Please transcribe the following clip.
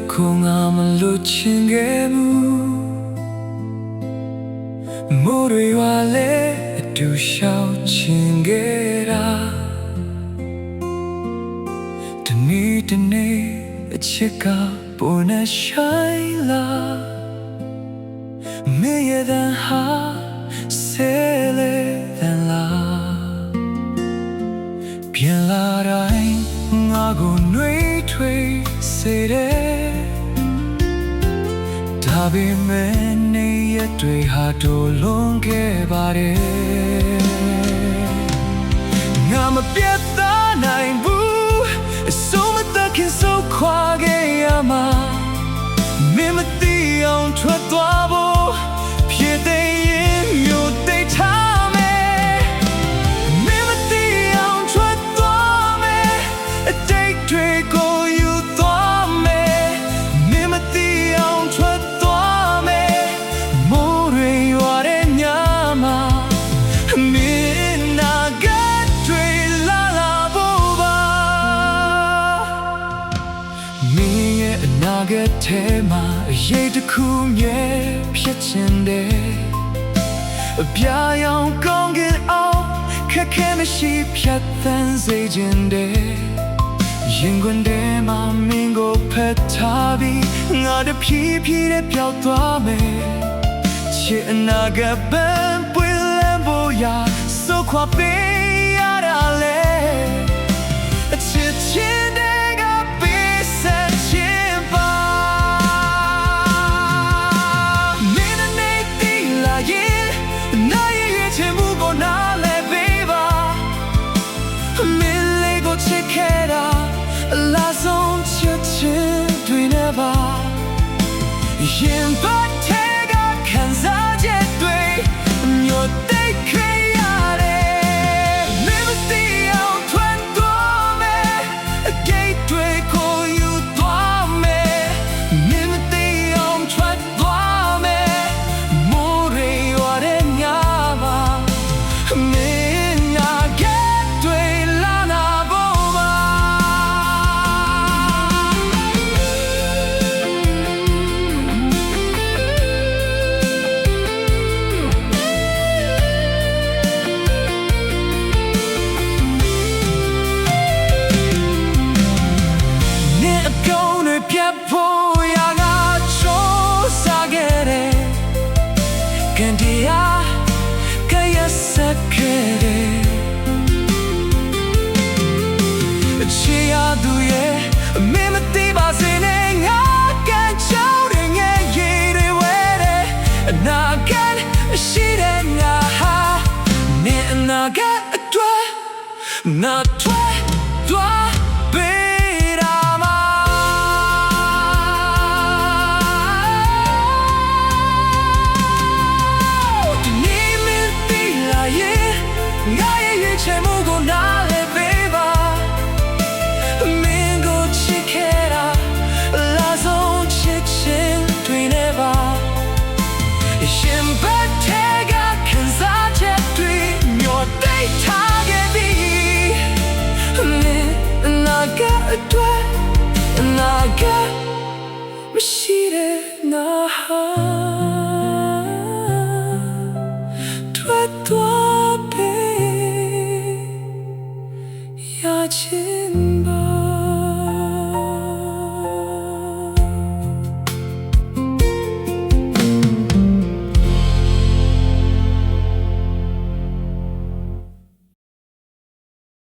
空阿们路情给木，莫对话嘞都小情给啦，等你切个不能晒啦，没也等哈谁嘞等啦，变啦的我个内推谁的。ဒါပေမဲ့နေရတွေဟာတိုးလွန်ခဲ့ပါတယ်ငါမပြတ်သားနိုင်ဘူးအစိုးမတခင်ဆုံးခွာခဲ့ရမှာမင်းမသိအောင်ထွက်သွားဖို့ဖြစ်တဲ့ရင်မျိုးသိထားမယ်မင်းမသိအောင်ထွက်သွားမယ်အတိတ်တွေကိုယူသွားမယ်မင်းမသိအောင်ထွက်ကထဲမှာအရေးတစ်ခုမြဲဖြစ်ချင်တယ်အပြာရောင်ကောင်းကင်အောင်ခက်ခဲမရှိဖြတ်သန်းစေချင်တယ်ရင်ခွင်ထဲမှာမင်းကိုဖက်ထားပြီးငါတဖြည်းဖြည်းနဲ့ပျောက်သွားမယ်ချစ်အနာကပန်းပွင့်လန်းဖို့ရာဆိုခွာပေးရတာလေအချစ်ချင်းရင်ပတ်ထဲကခံစားချက်တွေမျိုးသိခဲ့ရတယ်မင်းမသိအောင်ထွက်သွားမယ်အကိတ်တွေကိုယူသွားမယ်မင်းမသိအောင်ထွက်သွားမယ်မိုးရေရွာတဲ့ညမှာမင်းနာကတွေလာနာဖို့ပါဖို့ရငါချိုးစားခဲ့တယ်ကန်တရားကရဆက်ခဲ့တယ်ချီရသူရဲ့မင်းမသိပါစေနဲ့ငါကန်ချောင်းတွေငယ်ရည်တွေဝဲတယ်အနာဂတ်ရှိတဲ့ငါဟာနေအနာဂတ်အတွက်ငါထွက်သွားအတွက်အနာဂတ်မရှိတဲ့ငါဟာထွက်သွားပေရချင်